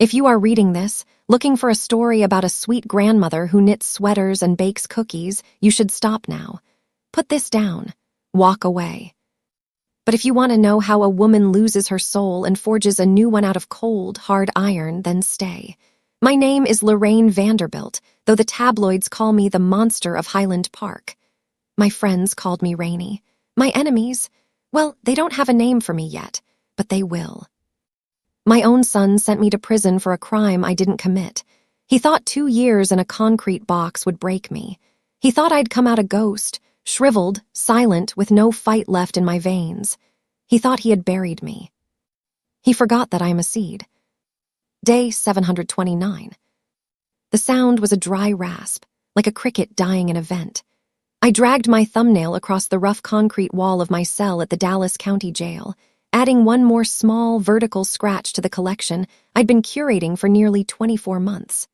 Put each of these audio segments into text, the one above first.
If you are reading this, looking for a story about a sweet grandmother who knits sweaters and bakes cookies, you should stop now. Put this down. Walk away. But if you want to know how a woman loses her soul and forges a new one out of cold, hard iron, then stay. My name is Lorraine Vanderbilt, though the tabloids call me the monster of Highland Park. My friends called me Rainy. My enemies, well, they don't have a name for me yet, but they will. My own son sent me to prison for a crime I didn't commit. He thought 2 years in a concrete box would break me. He thought I'd come out a ghost, shriveled, silent, with no fight left in my veins. He thought he had buried me. He forgot that I am a seed. Day 729. The sound was a dry rasp, like a cricket dying in a vent. I dragged my thumbnail across the rough concrete wall of my cell at the Dallas County Jail, adding one more small, vertical scratch to the collection I'd been curating for nearly 24 months.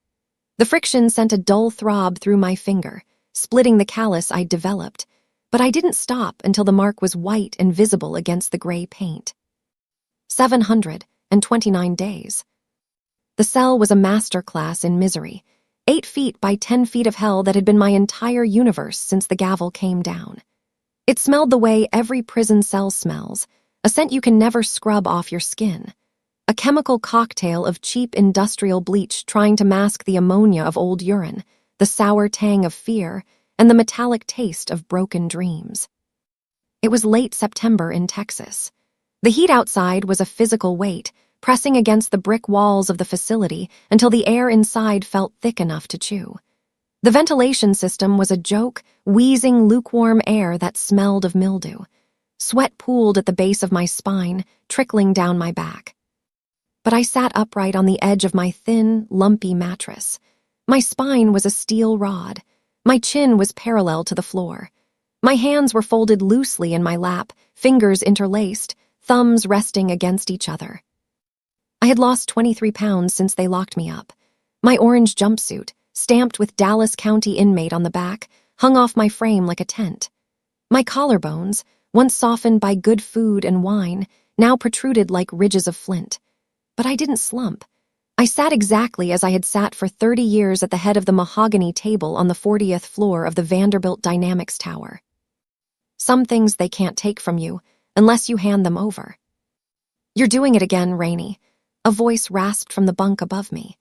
The friction sent a dull throb through my finger, splitting the callus I'd developed, but I didn't stop until the mark was white and visible against the gray paint. 729 days. The cell was a masterclass in misery, 8 feet by 10 feet of hell that had been my entire universe since the gavel came down. It smelled the way every prison cell smells, a scent you can never scrub off your skin. A chemical cocktail of cheap industrial bleach trying to mask the ammonia of old urine, the sour tang of fear, and the metallic taste of broken dreams. It was late September in Texas. The heat outside was a physical weight, pressing against the brick walls of the facility until the air inside felt thick enough to chew. The ventilation system was a joke, wheezing lukewarm air that smelled of mildew. Sweat pooled at the base of my spine, trickling down my back. But I sat upright on the edge of my thin, lumpy mattress. My spine was a steel rod. My chin was parallel to the floor. My hands were folded loosely in my lap, fingers interlaced, thumbs resting against each other. I had lost 23 pounds since they locked me up. My orange jumpsuit, stamped with Dallas County inmate on the back, hung off my frame like a tent. My collarbones, once softened by good food and wine, now protruded like ridges of flint. But I didn't slump. I sat exactly as I had sat for 30 years at the head of the mahogany table on the 40th floor of the Vanderbilt Dynamics Tower. Some things they can't take from you, unless you hand them over. "You're doing it again, Rainy," a voice rasped from the bunk above me.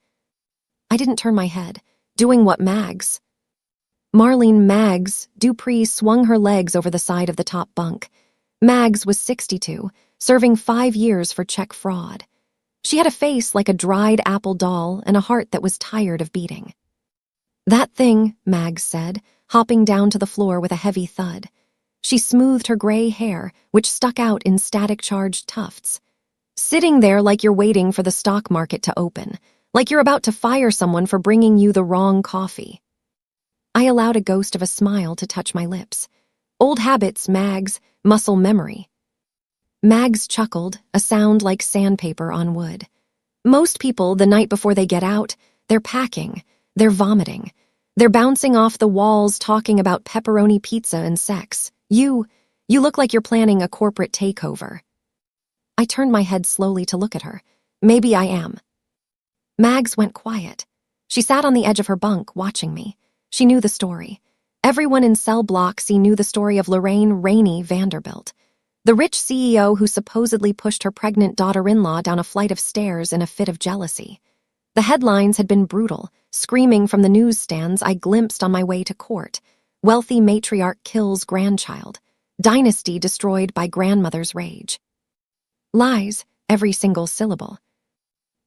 I didn't turn my head. Doing what, Mags? Marlene Mags Dupree swung her legs over the side of the top bunk. Mags was 62, serving 5 years for check fraud. She had a face like a dried apple doll and a heart that was tired of beating. "That thing," Mags said, hopping down to the floor with a heavy thud. She smoothed her gray hair, which stuck out in static-charged tufts. "Sitting there like you're waiting for the stock market to open, like you're about to fire someone for bringing you the wrong coffee." I allowed a ghost of a smile to touch my lips. "Old habits, Mags, muscle memory." Mags chuckled, a sound like sandpaper on wood. "Most people, the night before they get out, they're packing, they're vomiting. They're bouncing off the walls talking about pepperoni pizza and sex. You look like you're planning a corporate takeover." I turned my head slowly to look at her. "Maybe I am." Mags went quiet. She sat on the edge of her bunk, watching me. She knew the story. Everyone in Cell Block C knew the story of Lorraine Rainey Vanderbilt, the rich CEO who supposedly pushed her pregnant daughter-in-law down a flight of stairs in a fit of jealousy. The headlines had been brutal, screaming from the newsstands I glimpsed on my way to court. "Wealthy matriarch kills grandchild. Dynasty destroyed by grandmother's rage." Lies, every single syllable.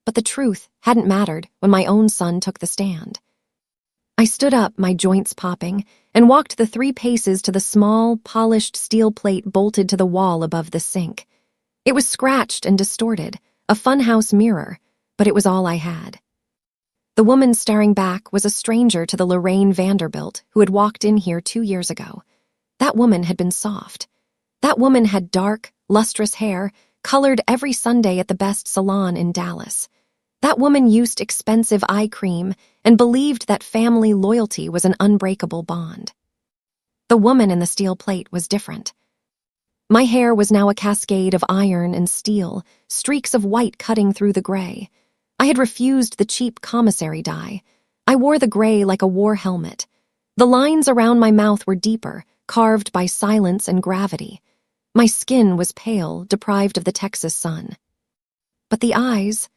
But the truth hadn't mattered when my own son took the stand. I stood up, my joints popping, and walked the 3 paces to the small, polished steel plate bolted to the wall above the sink. It was scratched and distorted, a funhouse mirror, but it was all I had. The woman staring back was a stranger to the Lorraine Vanderbilt who had walked in here 2 years ago. That woman had been soft. That woman had dark, lustrous hair, colored every Sunday at the best salon in Dallas. That woman used expensive eye cream and believed that family loyalty was an unbreakable bond. The woman in the steel plate was different. My hair was now a cascade of iron and steel, streaks of white cutting through the gray. I had refused the cheap commissary dye. I wore the gray like a war helmet. The lines around my mouth were deeper, carved by silence and gravity. My skin was pale, deprived of the Texas sun. But the eyes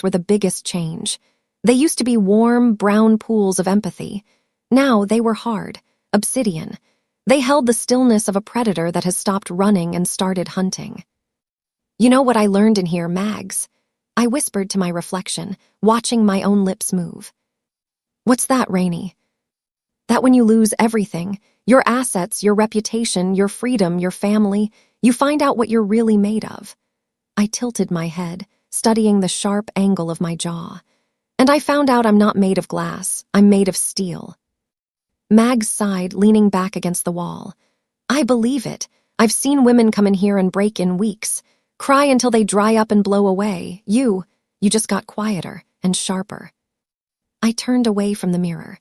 were the biggest change. They used to be warm, brown pools of empathy. Now they were hard, obsidian. They held the stillness of a predator that has stopped running and started hunting. "You know what I learned in here, Mags?" I whispered to my reflection, watching my own lips move. "What's that, Rainey?" "That when you lose everything, your assets, your reputation, your freedom, your family, you find out what you're really made of." I tilted my head, studying the sharp angle of my jaw. "And I found out I'm not made of glass, I'm made of steel." Mags sighed, leaning back against the wall. "I believe it. I've seen women come in here and break in weeks, cry until they dry up and blow away. You just got quieter and sharper." I turned away from the mirror.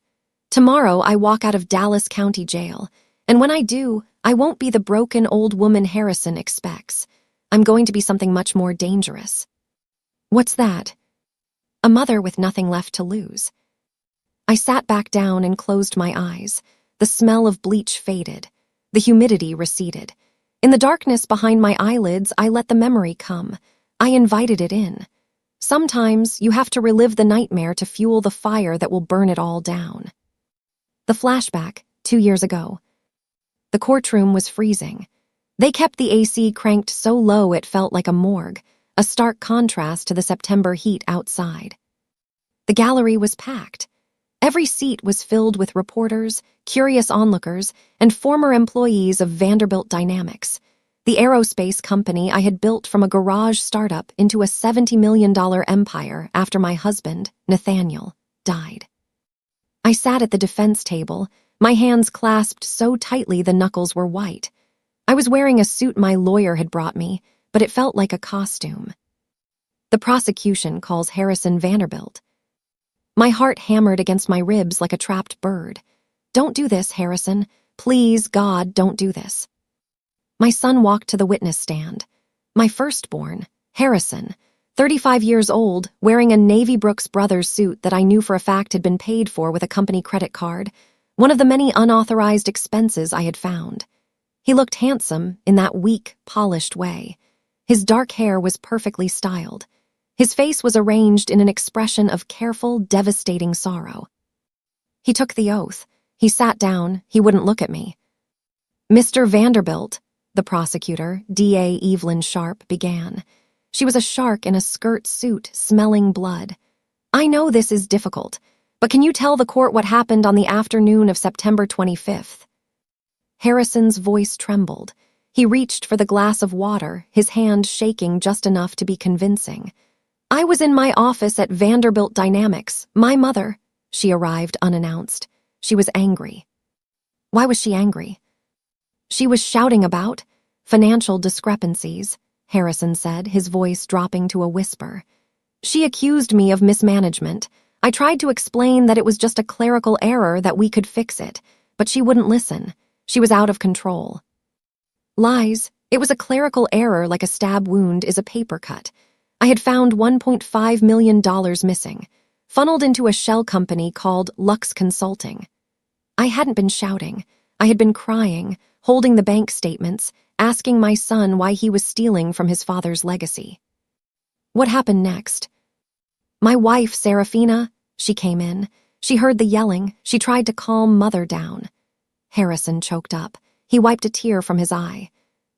"Tomorrow I walk out of Dallas County Jail, and when I do, I won't be the broken old woman Harrison expects. I'm going to be something much more dangerous." "What's that?" "A mother with nothing left to lose." I sat back down and closed my eyes. The smell of bleach faded. The humidity receded. In the darkness behind my eyelids, I let the memory come. I invited it in. Sometimes you have to relive the nightmare to fuel the fire that will burn it all down. The flashback, 2 years ago. The courtroom was freezing. They kept the AC cranked so low it felt like a morgue, a stark contrast to the September heat outside. The gallery was packed. Every seat was filled with reporters, curious onlookers, and former employees of Vanderbilt Dynamics, the aerospace company I had built from a garage startup into a $70 million empire after my husband, Nathaniel, died. I sat at the defense table, my hands clasped so tightly the knuckles were white. I was wearing a suit my lawyer had brought me, but it felt like a costume. The prosecution calls Harrison Vanderbilt. My heart hammered against my ribs like a trapped bird. "Don't do this, Harrison. Please, God, don't do this." My son walked to the witness stand. My firstborn, Harrison, 35 years old, wearing a Navy Brooks Brothers suit that I knew for a fact had been paid for with a company credit card, one of the many unauthorized expenses I had found. He looked handsome in that weak, polished way. His dark hair was perfectly styled. His face was arranged in an expression of careful, devastating sorrow. He took the oath. He sat down. He wouldn't look at me. "Mr. Vanderbilt," the prosecutor, D.A. Evelyn Sharp, began. She was a shark in a skirt suit, smelling blood. "I know this is difficult, but can you tell the court what happened on the afternoon of September 25th? Harrison's voice trembled. He reached for the glass of water, his hand shaking just enough to be convincing. "I was in my office at Vanderbilt Dynamics. My mother." She arrived unannounced. She was angry. Why was she angry? "She was shouting about financial discrepancies," Harrison said, his voice dropping to a whisper. "She accused me of mismanagement. I tried to explain that it was just a clerical error, that we could fix it, but she wouldn't listen. She was out of control." Lies. It was a clerical error, like a stab wound is a paper cut. I had found $1.5 million missing, funneled into a shell company called Lux Consulting. I hadn't been shouting. I had been crying, holding the bank statements, asking my son why he was stealing from his father's legacy. What happened next? My wife, Serafina, she came in. She heard the yelling. She tried to calm Mother down. Harrison choked up. He wiped a tear from his eye.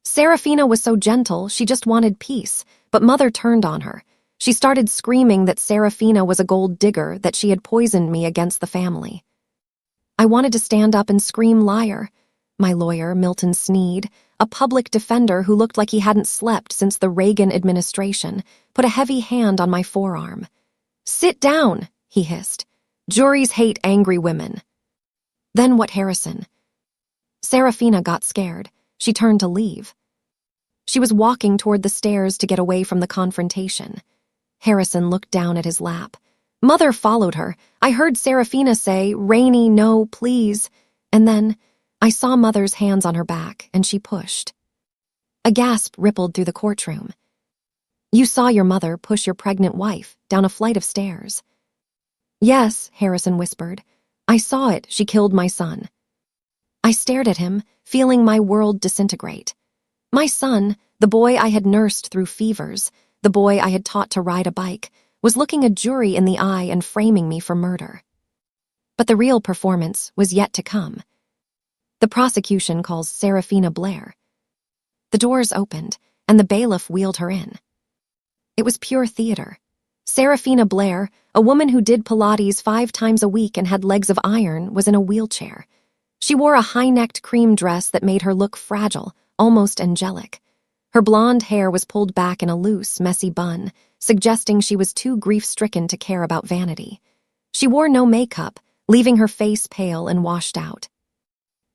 "Serafina was so gentle, she just wanted peace, but Mother turned on her. She started screaming that Serafina was a gold digger, that she had poisoned me against the family." I wanted to stand up and scream liar. My lawyer, Milton Sneed, a public defender who looked like he hadn't slept since the Reagan administration, put a heavy hand on my forearm. "Sit down," he hissed. "Juries hate angry women." Then what, Harrison? Serafina got scared. She turned to leave. She was walking toward the stairs to get away from the confrontation. Harrison looked down at his lap. Mother followed her. I heard Serafina say, "Rainey, no, please." And then I saw Mother's hands on her back, and she pushed. A gasp rippled through the courtroom. You saw your mother push your pregnant wife down a flight of stairs. Yes, Harrison whispered. I saw it. She killed my son. I stared at him, feeling my world disintegrate. My son, the boy I had nursed through fevers, the boy I had taught to ride a bike, was looking a jury in the eye and framing me for murder. But the real performance was yet to come. The prosecution calls Serafina Blair. The doors opened, and the bailiff wheeled her in. It was pure theater. Serafina Blair, a woman who did Pilates 5 times a week and had legs of iron, was in a wheelchair. She wore a high-necked cream dress that made her look fragile, almost angelic. Her blonde hair was pulled back in a loose, messy bun, suggesting she was too grief-stricken to care about vanity. She wore no makeup, leaving her face pale and washed out.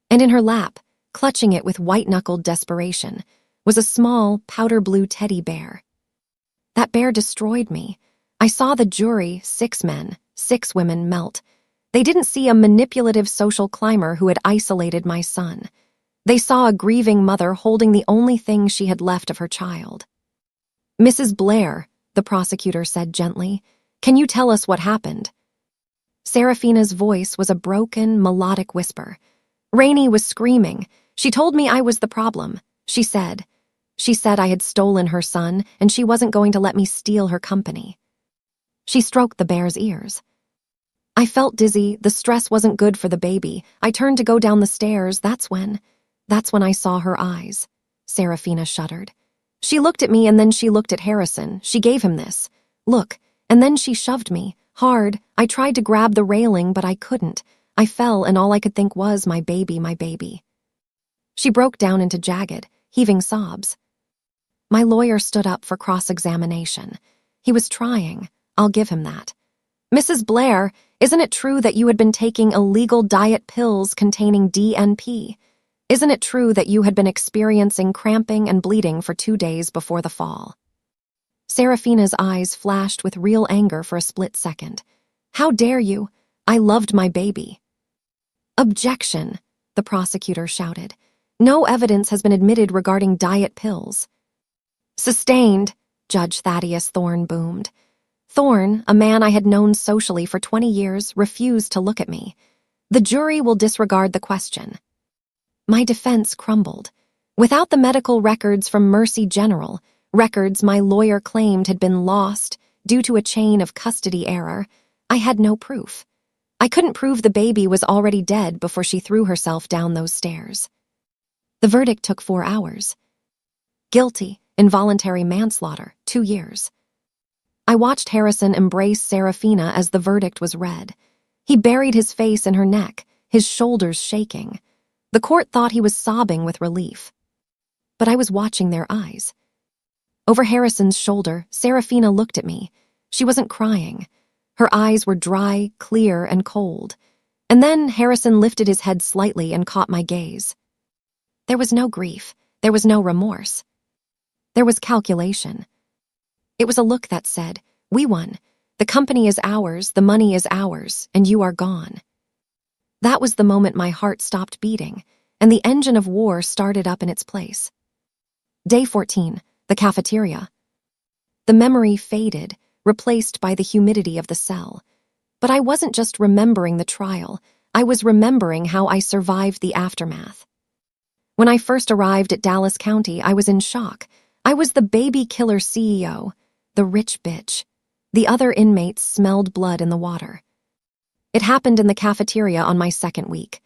And in her lap, clutching it with white-knuckled desperation, was a small, powder-blue teddy bear. That bear destroyed me. I saw the jury, 6 men, 6 women, melt. They didn't see a manipulative social climber who had isolated my son. They saw a grieving mother holding the only thing she had left of her child. Mrs. Blair, the prosecutor said gently, can you tell us what happened? Serafina's voice was a broken, melodic whisper. Rainey was screaming. She told me I was the problem. She said I had stolen her son, and she wasn't going to let me steal her company. She stroked the bear's ears. I felt dizzy. The stress wasn't good for the baby. I turned to go down the stairs. That's when I saw her eyes. Serafina shuddered. She looked at me, and then she looked at Harrison. She gave him this look, and then she shoved me, hard. I tried to grab the railing, but I couldn't. I fell, and all I could think was, my baby, my baby. She broke down into jagged, heaving sobs. My lawyer stood up for cross-examination. He was trying. I'll give him that. Mrs. Blair, isn't it true that you had been taking illegal diet pills containing DNP? Isn't it true that you had been experiencing cramping and bleeding for 2 days before the fall? Serafina's eyes flashed with real anger for a split second. How dare you? I loved my baby. Objection, the prosecutor shouted. No evidence has been admitted regarding diet pills. Sustained, Judge Thaddeus Thorne boomed. Thorne, a man I had known socially for 20 years, refused to look at me. The jury will disregard the question. My defense crumbled. Without the medical records from Mercy General, records my lawyer claimed had been lost due to a chain of custody error, I had no proof. I couldn't prove the baby was already dead before she threw herself down those stairs. The verdict took 4 hours. Guilty, involuntary manslaughter, 2 years. I watched Harrison embrace Serafina as the verdict was read. He buried his face in her neck, his shoulders shaking. The court thought he was sobbing with relief. But I was watching their eyes. Over Harrison's shoulder, Serafina looked at me. She wasn't crying. Her eyes were dry, clear, and cold. And then Harrison lifted his head slightly and caught my gaze. There was no grief. There was no remorse. There was calculation. It was a look that said, we won. The company is ours, the money is ours, and you are gone. That was the moment my heart stopped beating, and the engine of war started up in its place. Day 14, the cafeteria. The memory faded, replaced by the humidity of the cell. But I wasn't just remembering the trial, I was remembering how I survived the aftermath. When I first arrived at Dallas County, I was in shock. I was the baby killer CEO, the rich bitch. The other inmates smelled blood in the water. It happened in the cafeteria on my 2nd week.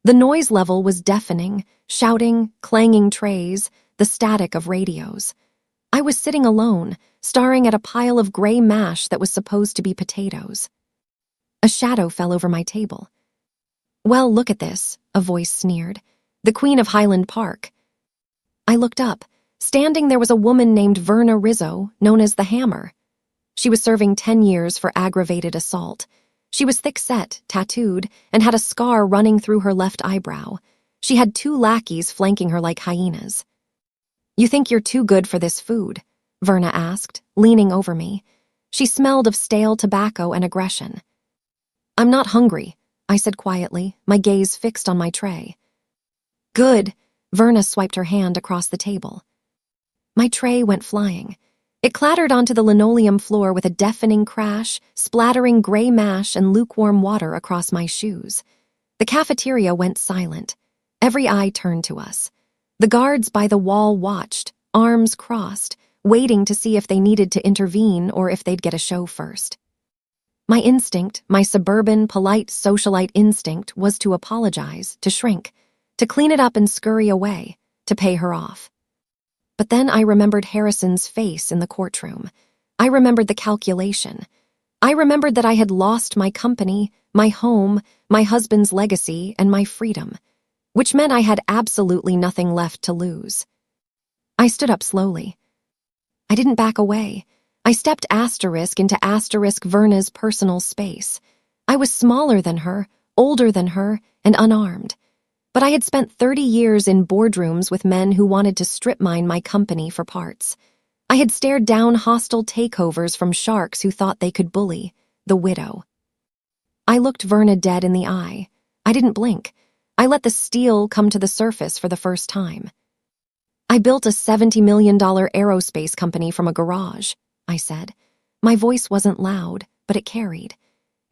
The noise level was deafening, shouting, clanging trays, the static of radios. I was sitting alone, staring at a pile of gray mash that was supposed to be potatoes. A shadow fell over my table. Well, look at this, a voice sneered. The Queen of Highland Park. I looked up. Standing there was a woman named Verna Rizzo, known as the Hammer. She was serving 10 years for aggravated assault. She was thick-set, tattooed, and had a scar running through her left eyebrow. She had 2 lackeys flanking her like hyenas. You think you're too good for this food? Verna asked, leaning over me. She smelled of stale tobacco and aggression. I'm not hungry, I said quietly, my gaze fixed on my tray. Good, Verna swiped her hand across the table. My tray went flying. It clattered onto the linoleum floor with a deafening crash, splattering gray mash and lukewarm water across my shoes. The cafeteria went silent. Every eye turned to us. The guards by the wall watched, arms crossed, waiting to see if they needed to intervene or if they'd get a show first. My instinct, my suburban, polite, socialite instinct, was to apologize, to shrink, to clean it up and scurry away, to pay her off. But then I remembered Harrison's face in the courtroom. I remembered the calculation. I remembered that I had lost my company, my home, my husband's legacy, and my freedom, which meant I had absolutely nothing left to lose. I stood up slowly. I didn't back away. I stepped asterisk into asterisk Verna's personal space. I was smaller than her, older than her, and unarmed. But I had spent 30 years in boardrooms with men who wanted to strip mine my company for parts. I had stared down hostile takeovers from sharks who thought they could bully the widow. I looked Verna dead in the eye. I didn't blink. I let the steel come to the surface for the first time. I built a $70 million aerospace company from a garage, I said. My voice wasn't loud, but it carried.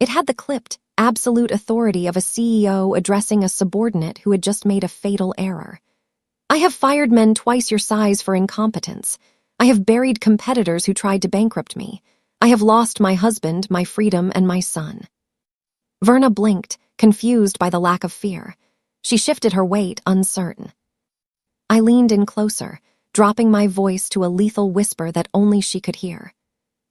It had the clipped, absolute authority of a CEO addressing a subordinate who had just made a fatal error. I have fired men twice your size for incompetence. I have buried competitors who tried to bankrupt me. I have lost my husband, my freedom, and my son. Verna blinked, confused by the lack of fear. She shifted her weight, uncertain. I leaned in closer, dropping my voice to a lethal whisper that only she could hear.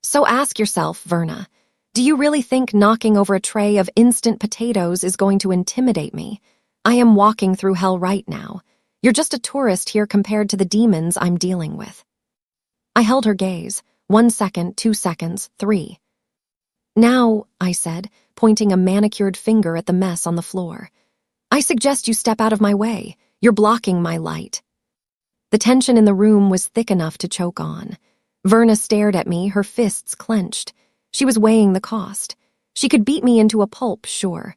So ask yourself, Verna, do you really think knocking over a tray of instant potatoes is going to intimidate me? I am walking through hell right now. You're just a tourist here compared to the demons I'm dealing with. I held her gaze. 1 second, 2 seconds, 3. Now, I said, pointing a manicured finger at the mess on the floor. I suggest you step out of my way. You're blocking my light. The tension in the room was thick enough to choke on. Verna stared at me, her fists clenched. She was weighing the cost. She could beat me into a pulp, sure.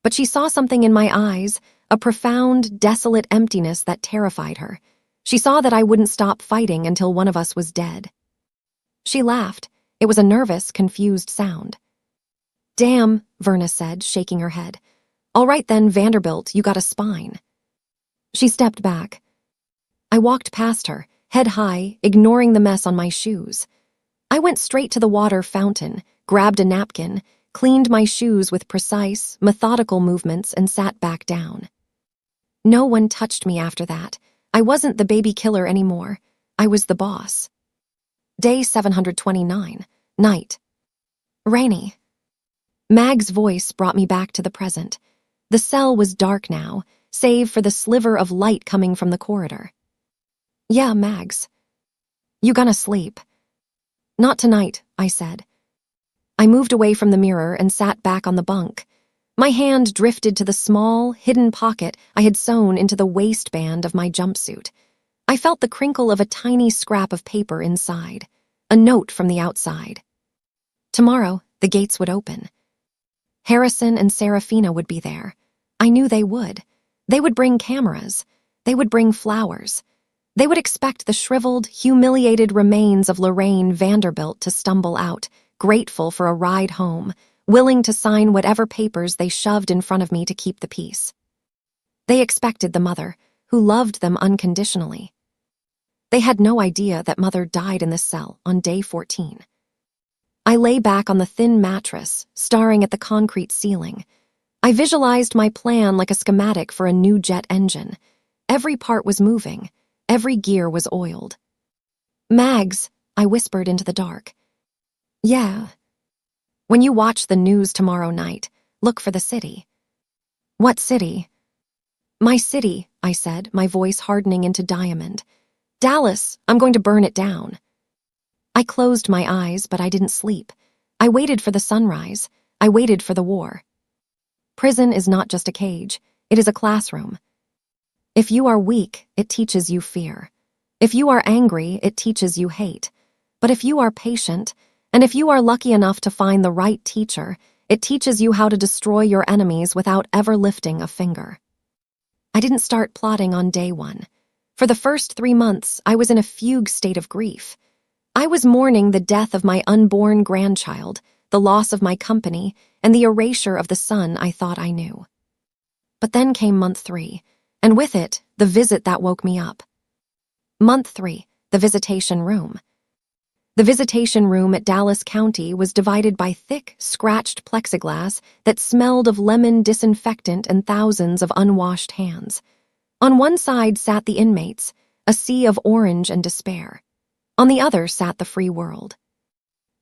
But she saw something in my eyes, a profound, desolate emptiness that terrified her. She saw that I wouldn't stop fighting until one of us was dead. She laughed. It was a nervous, confused sound. Damn, Verna said, shaking her head. All right then, Vanderbilt, you got a spine. She stepped back. I walked past her, head high, ignoring the mess on my shoes. I went straight to the water fountain, grabbed a napkin, cleaned my shoes with precise, methodical movements, and sat back down. No one touched me after that. I wasn't the baby killer anymore. I was the boss. Day 729. Night. Rainy. Mag's voice brought me back to the present. The cell was dark now, save for the sliver of light coming from the corridor. Yeah, Mags. You gonna sleep? Not tonight, I said. I moved away from the mirror and sat back on the bunk. My hand drifted to the small, hidden pocket I had sewn into the waistband of my jumpsuit. I felt the crinkle of a tiny scrap of paper inside, a note from the outside. Tomorrow, the gates would open. Harrison and Serafina would be there. I knew they would. They would bring cameras. They would bring flowers. They would expect the shriveled, humiliated remains of Lorraine Vanderbilt to stumble out, grateful for a ride home, willing to sign whatever papers they shoved in front of me to keep the peace. They expected the mother, who loved them unconditionally. They had no idea that Mother died in the cell on day 14. I lay back on the thin mattress, staring at the concrete ceiling. I visualized my plan like a schematic for a new jet engine. Every part was moving. Every gear was oiled. Mags, I whispered into the dark. Yeah. When you watch the news tomorrow night, look for the city. What city? My city, I said, my voice hardening into diamond. Dallas, I'm going to burn it down. I closed my eyes, but I didn't sleep. I waited for the sunrise. I waited for the war. Prison is not just a cage. It is a classroom. If you are weak, it teaches you fear. If you are angry, it teaches you hate. But if you are patient, and if you are lucky enough to find the right teacher, it teaches you how to destroy your enemies without ever lifting a finger. I didn't start plotting on day 1. For the first 3 months, I was in a fugue state of grief. I was mourning the death of my unborn grandchild, the loss of my company, and the erasure of the son I thought I knew. But then came month 3, and with it, the visit that woke me up. Month 3, the visitation room. The visitation room at Dallas County was divided by thick, scratched plexiglass that smelled of lemon disinfectant and thousands of unwashed hands. On one side sat the inmates, a sea of orange and despair. On the other sat the free world.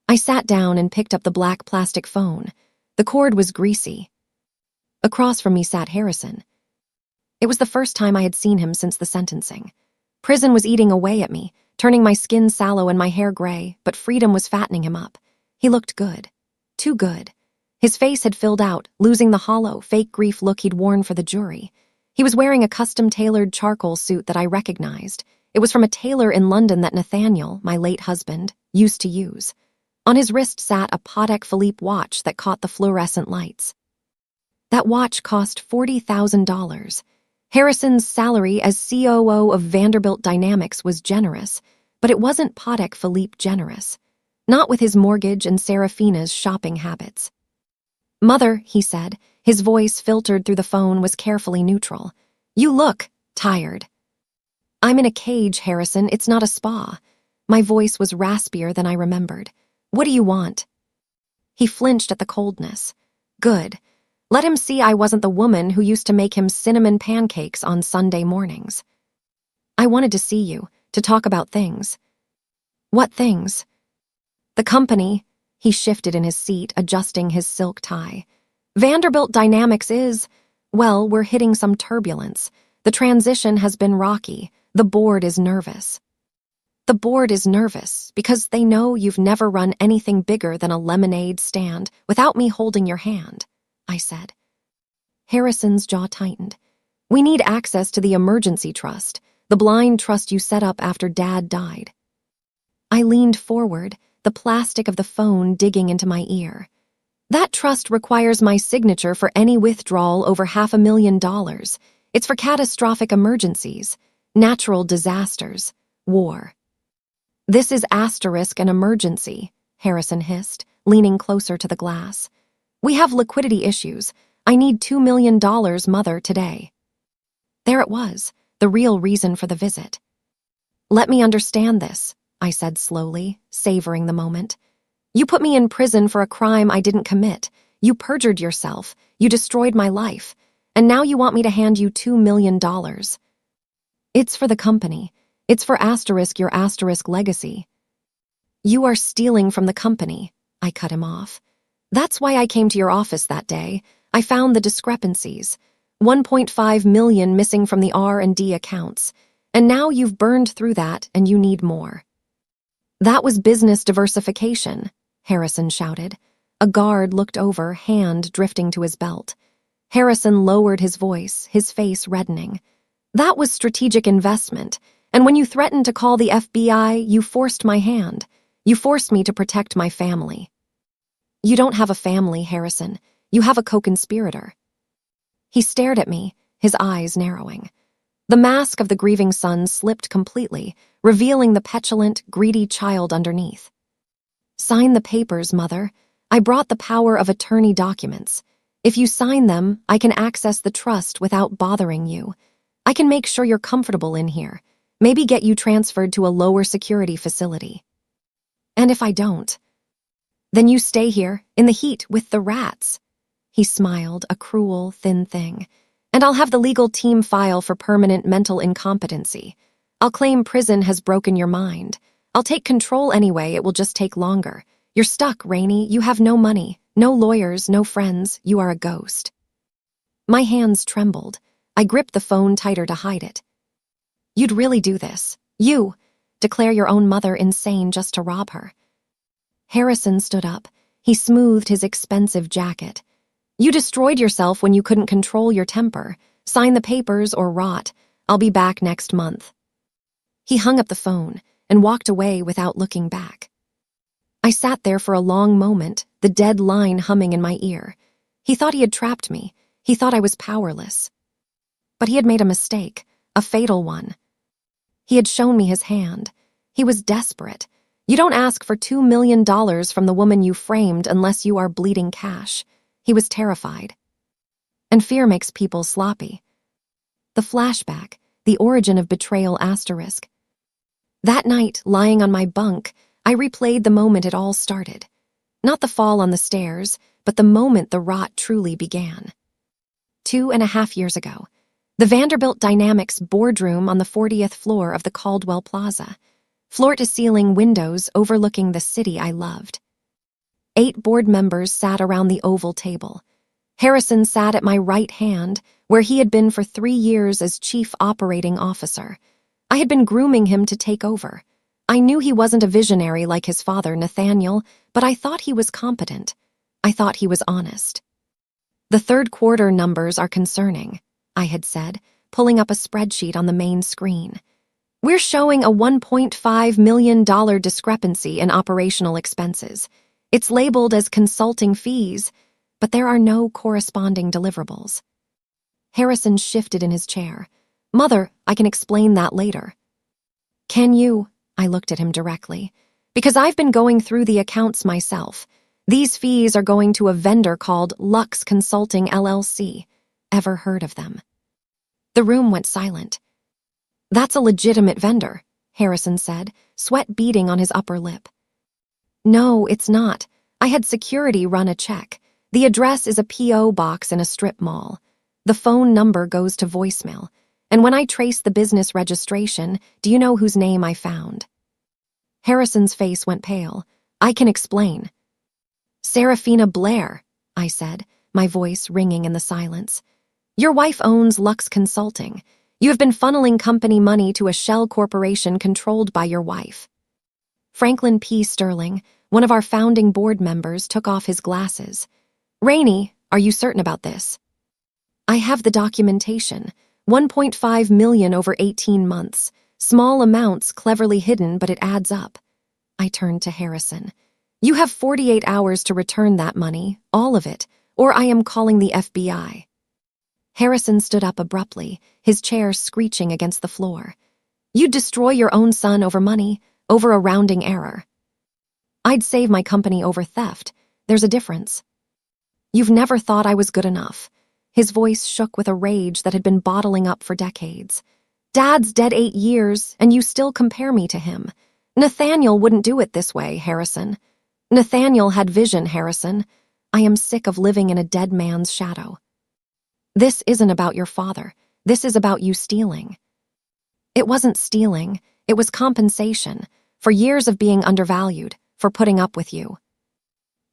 I sat down and picked up the black plastic phone. The cord was greasy. Across from me sat Harrison. It was the first time I had seen him since the sentencing. Prison was eating away at me, turning my skin sallow and my hair gray, but freedom was fattening him up. He looked good. Too good. His face had filled out, losing the hollow, fake grief look he'd worn for the jury. He was wearing a custom-tailored charcoal suit that I recognized. It was from a tailor in London that Nathaniel, my late husband, used to use. On his wrist sat a Patek Philippe watch that caught the fluorescent lights. That watch cost $40,000. Harrison's salary as COO of Vanderbilt Dynamics was generous, but it wasn't Patek Philippe generous. Not with his mortgage and Serafina's shopping habits. "Mother," he said, his voice filtered through the phone was carefully neutral. "You look tired." "I'm in a cage, Harrison, it's not a spa." My voice was raspier than I remembered. "What do you want?" He flinched at the coldness. Good. Let him see I wasn't the woman who used to make him cinnamon pancakes on Sunday mornings. "I wanted to see you, to talk about things." "What things?" "The company." He shifted in his seat, adjusting his silk tie. "Vanderbilt Dynamics is, well, we're hitting some turbulence. The transition has been rocky. The board is nervous." "The board is nervous because they know you've never run anything bigger than a lemonade stand without me holding your hand," I said. Harrison's jaw tightened. "We need access to the emergency trust, the blind trust you set up after Dad died." I leaned forward, the plastic of the phone digging into my ear. "That trust requires my signature for any withdrawal over $500,000. It's for catastrophic emergencies, natural disasters, war." "This is asterisk an emergency," Harrison hissed, leaning closer to the glass. "We have liquidity issues. I need $2 million, Mother, today." There it was, the real reason for the visit. "Let me understand this," I said slowly, savoring the moment. "You put me in prison for a crime I didn't commit. You perjured yourself. You destroyed my life. And now you want me to hand you $2 million. It's for the company. It's for your asterisk legacy." "You are stealing from the company," I cut him off. "That's why I came to your office that day. I found the discrepancies. 1.5 million missing from the R&D accounts. And now you've burned through that and you need more." "That was business diversification," Harrison shouted. A guard looked over, hand drifting to his belt. Harrison lowered his voice, his face reddening. "That was strategic investment, and when you threatened to call the FBI, you forced my hand. You forced me to protect my family." "You don't have a family, Harrison. You have a co-conspirator." He stared at me, his eyes narrowing. The mask of the grieving son slipped completely, revealing the petulant, greedy child underneath. "Sign the papers, Mother. I brought the power of attorney documents. If you sign them, I can access the trust without bothering you. I can make sure you're comfortable in here, maybe get you transferred to a lower security facility. And if I don't, then you stay here, in the heat, with the rats." He smiled, a cruel, thin thing. "And I'll have the legal team file for permanent mental incompetency. I'll claim prison has broken your mind. I'll take control anyway, it will just take longer. You're stuck, Rainey. You have no money, no lawyers, no friends. You are a ghost." My hands trembled. I gripped the phone tighter to hide it. "You'd really do this? You? Declare your own mother insane just to rob her?" Harrison stood up. He smoothed his expensive jacket. "You destroyed yourself when you couldn't control your temper. Sign the papers or rot. I'll be back next month." He hung up the phone and walked away without looking back. I sat there for a long moment, the dead line humming in my ear. He thought he had trapped me. He thought I was powerless. But he had made a mistake, a fatal one. He had shown me his hand. He was desperate. You don't ask for $2 million from the woman you framed unless you are bleeding cash. He was terrified. And fear makes people sloppy. The flashback, the origin of betrayal asterisk. That night, lying on my bunk, I replayed the moment it all started. Not the fall on the stairs, but the moment the rot truly began. 2.5 years ago, the Vanderbilt Dynamics boardroom on the 40th floor of the Caldwell Plaza, floor-to-ceiling windows overlooking the city I loved. 8 board members sat around the oval table. Harrison sat at my right hand, where he had been for 3 years as chief operating officer. I had been grooming him to take over. I knew he wasn't a visionary like his father, Nathaniel, but I thought he was competent. I thought he was honest. The third quarter numbers are concerning, I had said, pulling up a spreadsheet on the main screen. We're showing a $1.5 million discrepancy in operational expenses. It's labeled as consulting fees, but there are no corresponding deliverables. Harrison shifted in his chair. Mother, I can explain that later. Can you? I looked at him directly. Because I've been going through the accounts myself. These fees are going to a vendor called Lux Consulting LLC. Ever heard of them? The room went silent. That's a legitimate vendor, Harrison said, sweat beading on his upper lip. No, it's not. I had security run a check. The address is a P.O. box in a strip mall. The phone number goes to voicemail. And when I traced the business registration, do you know whose name I found? Harrison's face went pale. I can explain. Serafina Blair, I said, my voice ringing in the silence. Your wife owns Lux Consulting. You have been funneling company money to a shell corporation controlled by your wife. Franklin P. Sterling, one of our founding board members, took off his glasses. Rainey, are you certain about this? I have the documentation. 1.5 million over 18 months. Small amounts cleverly hidden, but it adds up. I turned to Harrison. You have 48 hours to return that money, all of it, or I am calling the FBI. Harrison stood up abruptly, his chair screeching against the floor. You'd destroy your own son over money, over a rounding error. I'd save my company over theft. There's a difference. You've never thought I was good enough. His voice shook with a rage that had been bottling up for decades. Dad's dead 8 years, and you still compare me to him. Nathaniel wouldn't do it this way, Harrison. Nathaniel had vision, Harrison. I am sick of living in a dead man's shadow. This isn't about your father. This is about you stealing. It wasn't stealing. It was compensation for years of being undervalued, for putting up with you.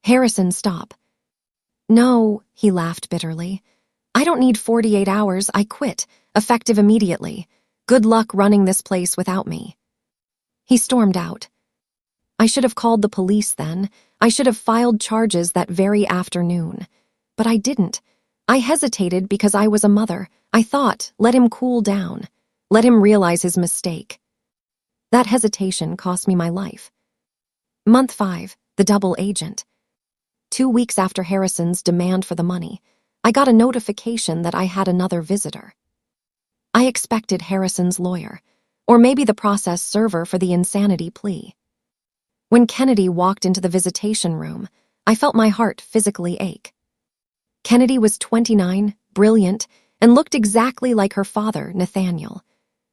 Harrison, stop. No, he laughed bitterly. I don't need 48 hours. I quit, effective immediately. Good luck running this place without me. He stormed out. I should have called the police then. I should have filed charges that very afternoon. But I didn't. I hesitated because I was a mother. I thought, let him cool down. Let him realize his mistake. That hesitation cost me my life. Month 5, the double agent. 2 weeks after Harrison's demand for the money, I got a notification that I had another visitor. I expected Harrison's lawyer, or maybe the process server for the insanity plea. When Kennedy walked into the visitation room, I felt my heart physically ache. Kennedy was 29, brilliant, and looked exactly like her father, Nathaniel.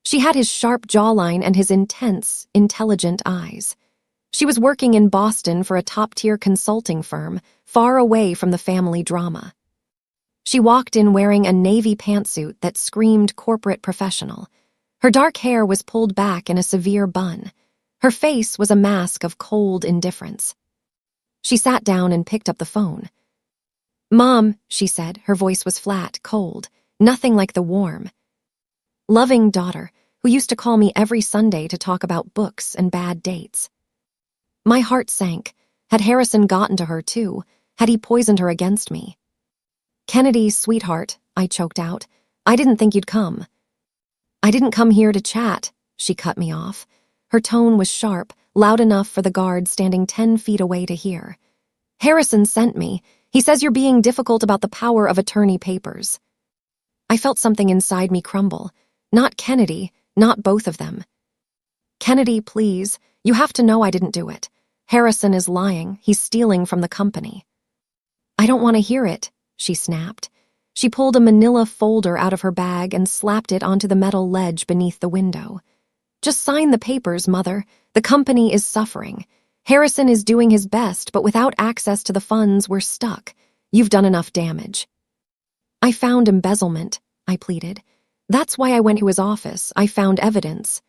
She had his sharp jawline and his intense, intelligent eyes. She was working in Boston for a top-tier consulting firm, far away from the family drama. She walked in wearing a navy pantsuit that screamed corporate professional. Her dark hair was pulled back in a severe bun. Her face was a mask of cold indifference. She sat down and picked up the phone. Mom, she said, her voice was flat, cold, nothing like the warm, loving daughter who used to call me every Sunday to talk about books and bad dates. My heart sank. Had Harrison gotten to her too? Had he poisoned her against me? Kennedy, sweetheart, I choked out. I didn't think you'd come. I didn't come here to chat, she cut me off. Her tone was sharp, loud enough for the guard standing 10 feet away to hear. Harrison sent me. He says you're being difficult about the power of attorney papers. I felt something inside me crumble. Not Kennedy, not both of them. Kennedy, please. You have to know I didn't do it. Harrison is lying. He's stealing from the company." "I don't want to hear it," she snapped. She pulled a manila folder out of her bag and slapped it onto the metal ledge beneath the window. "Just sign the papers, Mother. The company is suffering. Harrison is doing his best, but without access to the funds, we're stuck. You've done enough damage." "I found embezzlement," I pleaded. "That's why I went to his office. I found evidence."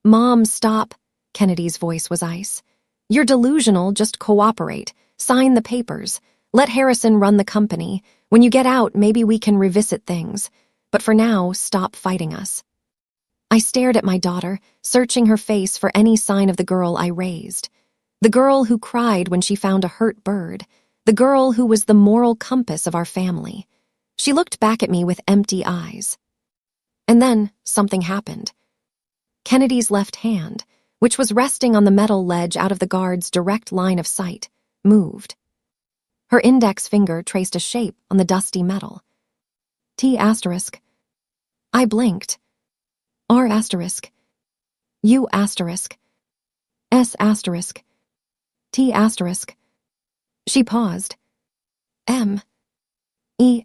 "Mom, stop." Kennedy's voice was ice. "You're delusional. Just cooperate. Sign the papers. Let Harrison run the company. When you get out, maybe we can revisit things. But for now, stop fighting us." I stared at my daughter, searching her face for any sign of the girl I raised. The girl who cried when she found a hurt bird. The girl who was the moral compass of our family. She looked back at me with empty eyes. And then something happened. Kennedy's left hand, which was resting on the metal ledge out of the guard's direct line of sight, moved. Her index finger traced a shape on the dusty metal. T**. I blinked. R**. U**. S**. T**. She paused. M. E**.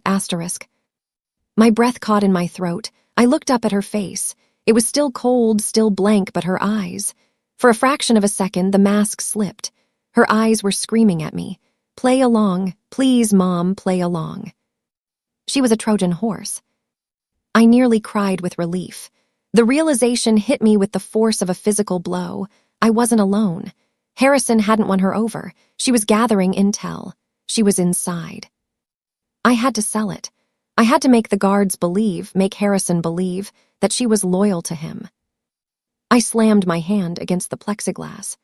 My breath caught in my throat. I looked up at her face. It was still cold, still blank, but her eyes. For a fraction of a second, the mask slipped. Her eyes were screaming at me. "Play along. Please, Mom, play along." She was a Trojan horse. I nearly cried with relief. The realization hit me with the force of a physical blow. I wasn't alone. Harrison hadn't won her over. She was gathering intel. She was inside. I had to sell it. I had to make the guards believe, make Harrison believe, that she was loyal to him. I slammed my hand against the plexiglass.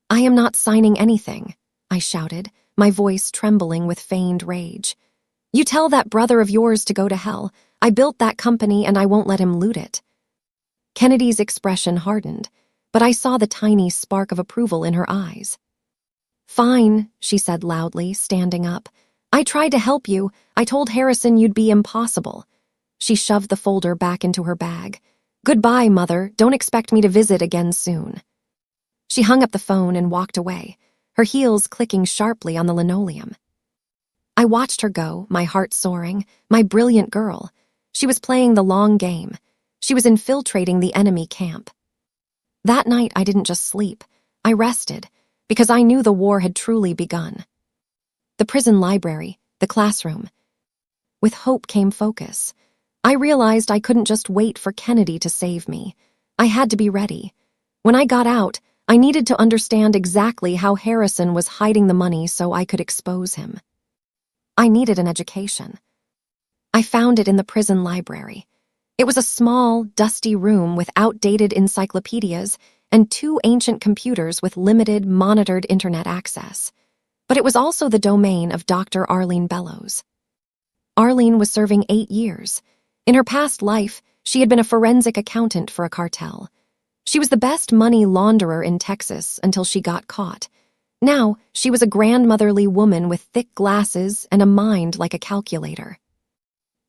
"I am not signing anything," I shouted, my voice trembling with feigned rage. "You tell that brother of yours to go to hell. I built that company and I won't let him loot it." Kennedy's expression hardened, but I saw the tiny spark of approval in her eyes. "Fine," she said loudly, standing up. "I tried to help you. I told Harrison you'd be impossible." She shoved the folder back into her bag. "Goodbye, Mother. Don't expect me to visit again soon." She hung up the phone and walked away, her heels clicking sharply on the linoleum. I watched her go, my heart soaring, my brilliant girl. She was playing the long game. She was infiltrating the enemy camp. That night, I didn't just sleep. I rested, because I knew the war had truly begun. The prison library, the classroom. With hope came focus. I realized I couldn't just wait for Kennedy to save me. I had to be ready. When I got out, I needed to understand exactly how Harrison was hiding the money so I could expose him. I needed an education. I found it in the prison library. It was a small, dusty room with outdated encyclopedias and 2 ancient computers with limited, monitored internet access. But it was also the domain of Dr. Arlene Bellows. Arlene was serving 8 years. In her past life, she had been a forensic accountant for a cartel. She was the best money launderer in Texas until she got caught. Now, she was a grandmotherly woman with thick glasses and a mind like a calculator.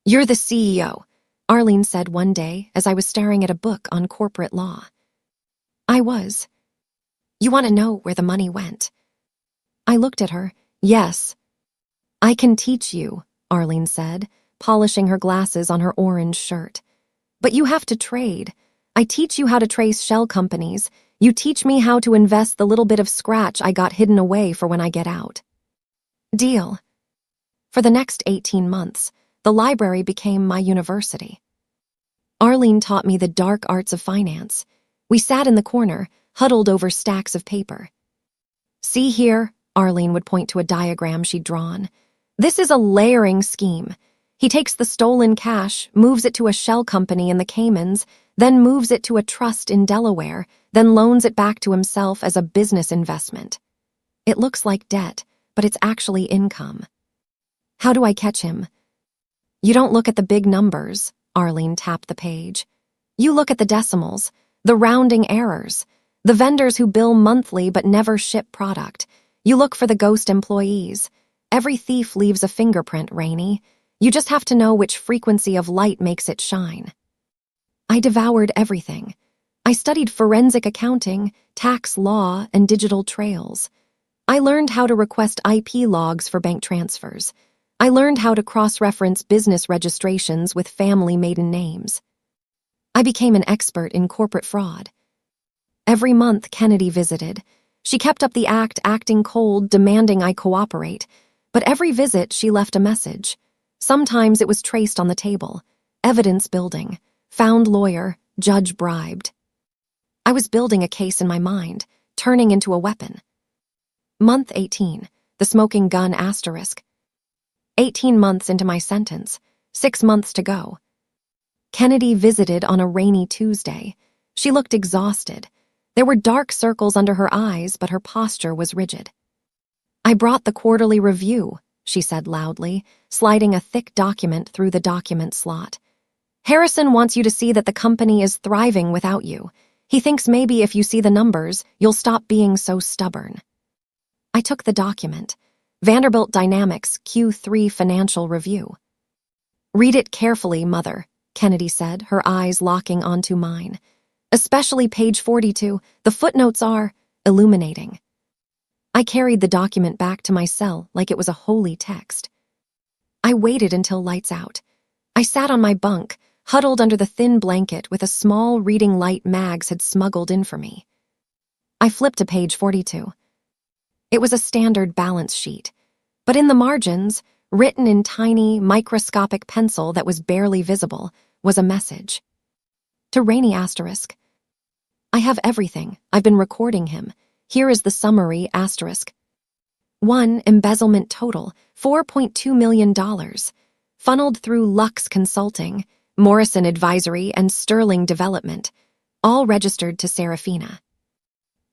"You're the CEO," Arlene said one day as I was staring at a book on corporate law. I was. "You want to know where the money went?" I looked at her. "Yes." "I can teach you," Arlene said, polishing her glasses on her orange shirt. "But you have to trade. I teach you how to trace shell companies. You teach me how to invest the little bit of scratch I got hidden away for when I get out." Deal. For the next 18 months, the library became my university. Arlene taught me the dark arts of finance. We sat in the corner, huddled over stacks of paper. "See here," Arlene would point to a diagram she'd drawn. "This is a layering scheme. He takes the stolen cash, moves it to a shell company in the Caymans, then moves it to a trust in Delaware, then loans it back to himself as a business investment. It looks like debt, but it's actually income. How do I catch him?" "You don't look at the big numbers," Arlene tapped the page. "You look at the decimals, the rounding errors, the vendors who bill monthly but never ship product. You look for the ghost employees. Every thief leaves a fingerprint, Rainey. You just have to know which frequency of light makes it shine." I devoured everything. I studied forensic accounting, tax law, and digital trails. I learned how to request IP logs for bank transfers. I learned how to cross-reference business registrations with family maiden names. I became an expert in corporate fraud. Every month, Kennedy visited. She kept up the act, acting cold, demanding I cooperate. But every visit, she left a message. Sometimes it was traced on the table. Evidence building. Found lawyer. Judge bribed. I was building a case in my mind, turning into a weapon. Month 18. The smoking gun asterisk. 18 months into my sentence. 6 months to go. Kennedy visited on a rainy Tuesday. She looked exhausted. There were dark circles under her eyes, but her posture was rigid. "I brought the quarterly review," she said loudly, sliding a thick document through the document slot. "Harrison wants you to see that the company is thriving without you. He thinks maybe if you see the numbers, you'll stop being so stubborn." I took the document. Vanderbilt Dynamics Q3 Financial Review. "Read it carefully, Mother," Kennedy said, her eyes locking onto mine. "Especially page 42, the footnotes are illuminating." I carried the document back to my cell like it was a holy text. I waited until lights out. I sat on my bunk, huddled under the thin blanket with a small reading light Mags had smuggled in for me. I flipped to page 42. It was a standard balance sheet, but in the margins, written in tiny, microscopic pencil that was barely visible, was a message. To Rainey asterisk. "I have everything. I've been recording him. Here is the summary asterisk. 1. Embezzlement total, $4.2 million. Funneled through Lux Consulting, Morrison Advisory, and Sterling Development. All registered to Serafina.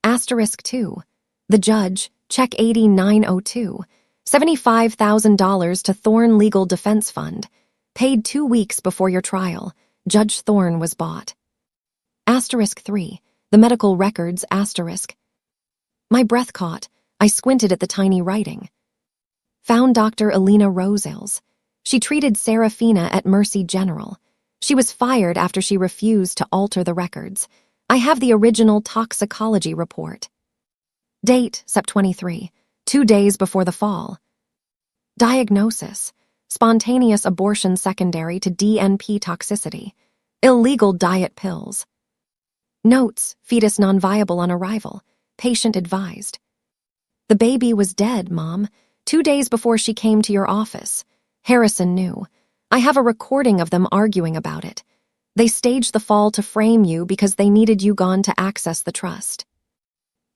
Asterisk 2. The judge, check 8902, $75,000 to Thorne Legal Defense Fund. Paid 2 weeks before your trial. Judge Thorne was bought. Asterisk 3. The medical records asterisk. My breath caught. I squinted at the tiny writing. Found Dr. Alina Rosales. She treated Serafina at Mercy General. She was fired after she refused to alter the records. I have the original toxicology report. Date, Sept 23, 2 days before the fall. Diagnosis, spontaneous abortion secondary to DNP toxicity. Illegal diet pills. Notes, fetus non-viable on arrival. Patient advised. The baby was dead, Mom, 2 days before she came to your office. Harrison knew. I have a recording of them arguing about it. They staged the fall to frame you because they needed you gone to access the trust.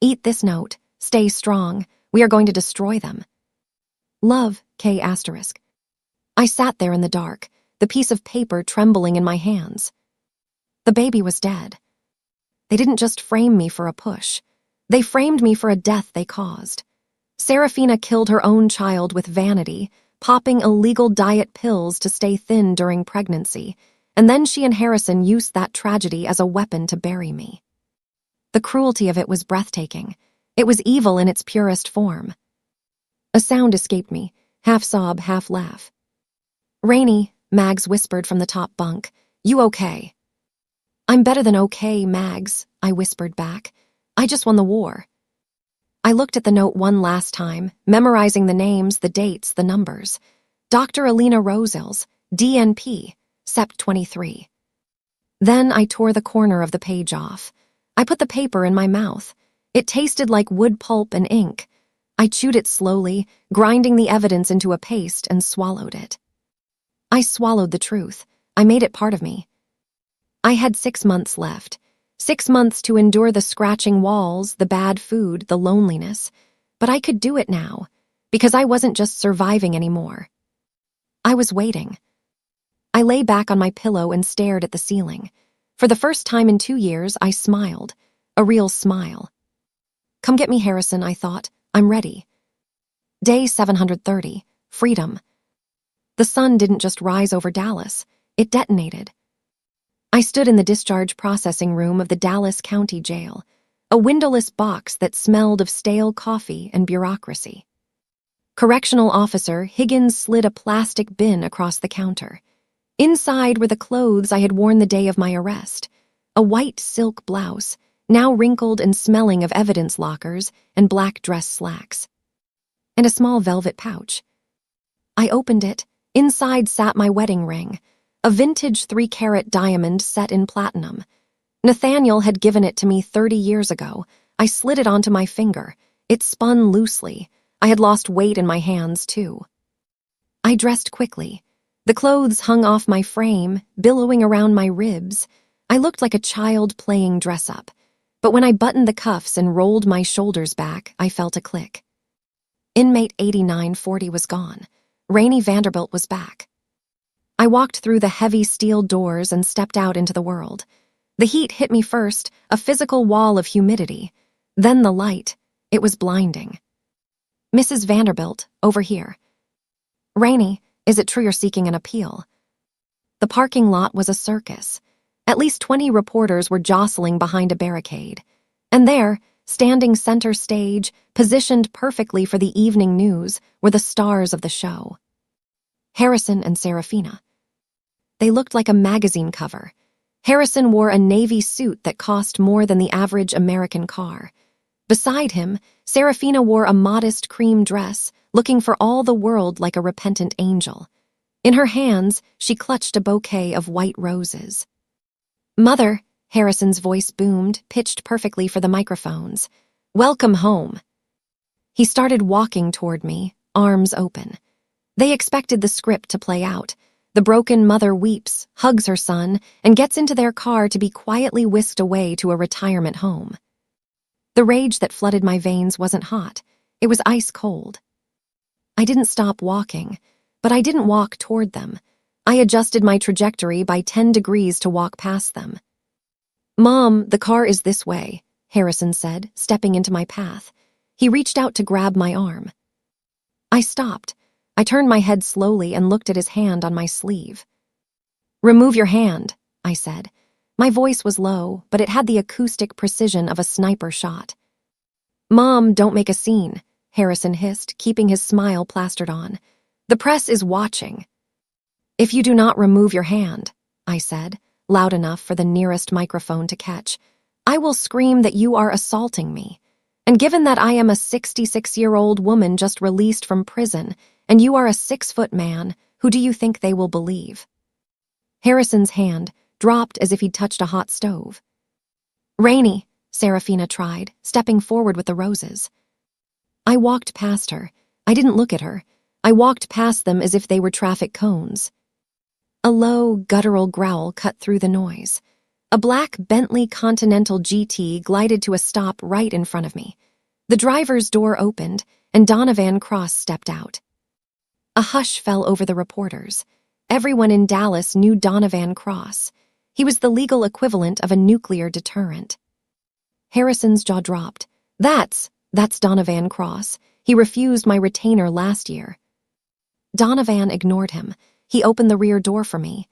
Eat this note. Stay strong. We are going to destroy them. Love, K asterisk. I sat there in the dark, the piece of paper trembling in my hands. The baby was dead. They didn't just frame me for a push. They framed me for a death they caused. Serafina killed her own child with vanity, popping illegal diet pills to stay thin during pregnancy, and then she and Harrison used that tragedy as a weapon to bury me. The cruelty of it was breathtaking. It was evil in its purest form. A sound escaped me, half sob, half laugh. "Rainey," Mags whispered from the top bunk, "you okay?" "I'm better than okay, Mags," I whispered back. "I just won the war." I looked at the note one last time, memorizing the names, the dates, the numbers. Dr. Alina Rosales, DNP, Sept 23. Then I tore the corner of the page off. I put the paper in my mouth. It tasted like wood pulp and ink. I chewed it slowly, grinding the evidence into a paste, and swallowed it. I swallowed the truth. I made it part of me. I had 6 months left. 6 months to endure the scratching walls, the bad food, the loneliness. But I could do it now, because I wasn't just surviving anymore. I was waiting. I lay back on my pillow and stared at the ceiling. For the first time in 2 years, I smiled. A real smile. Come get me, Harrison, I thought. I'm ready. Day 730. Freedom. The sun didn't just rise over Dallas. It detonated. I stood in the discharge processing room of the Dallas County Jail, a windowless box that smelled of stale coffee and bureaucracy. Correctional officer Higgins slid a plastic bin across the counter. Inside were the clothes I had worn the day of my arrest, a white silk blouse, now wrinkled and smelling of evidence lockers and black dress slacks, and a small velvet pouch. I opened it. Inside sat my wedding ring, a vintage 3-carat diamond set in platinum. Nathaniel had given it to me 30 years ago. I slid it onto my finger. It spun loosely. I had lost weight in my hands, too. I dressed quickly. The clothes hung off my frame, billowing around my ribs. I looked like a child playing dress-up. But when I buttoned the cuffs and rolled my shoulders back, I felt a click. Inmate 8940 was gone. Rainey Vanderbilt was back. I walked through the heavy steel doors and stepped out into the world. The heat hit me first, a physical wall of humidity. Then the light. It was blinding. Mrs. Vanderbilt, over here. Rainey, is it true you're seeking an appeal? The parking lot was a circus. At least 20 reporters were jostling behind a barricade. And there, standing center stage, positioned perfectly for the evening news, were the stars of the show. Harrison and Serafina. They looked like a magazine cover. Harrison wore a navy suit that cost more than the average American car. Beside him, Serafina wore a modest cream dress, looking for all the world like a repentant angel. In her hands, she clutched a bouquet of white roses. "Mother," Harrison's voice boomed, pitched perfectly for the microphones. "Welcome home." He started walking toward me, arms open. They expected the script to play out. The broken mother weeps, hugs her son, and gets into their car to be quietly whisked away to a retirement home. The rage that flooded my veins wasn't hot. It was ice cold. I didn't stop walking, but I didn't walk toward them. I adjusted my trajectory by 10 degrees to walk past them. "Mom, the car is this way," Harrison said, stepping into my path. He reached out to grab my arm. I stopped. I turned my head slowly and looked at his hand on my sleeve. "Remove your hand," I said. My voice was low, but it had the acoustic precision of a sniper shot. "Mom, don't make a scene," Harrison hissed, keeping his smile plastered on. "The press is watching." "If you do not remove your hand," I said, loud enough for the nearest microphone to catch, "I will scream that you are assaulting me. And given that I am a 66-year-old woman just released from prison, and you are a 6-foot man, who do you think they will believe?" Harrison's hand dropped as if he'd touched a hot stove. "Rainey," Serafina tried, stepping forward with the roses. I walked past her. I didn't look at her. I walked past them as if they were traffic cones. A low, guttural growl cut through the noise. A black Bentley Continental GT glided to a stop right in front of me. The driver's door opened, and Donovan Cross stepped out. A hush fell over the reporters. Everyone in Dallas knew Donovan Cross. He was the legal equivalent of a nuclear deterrent. Harrison's jaw dropped. That's Donovan Cross. He refused my retainer last year." Donovan ignored him. He opened the rear door for me.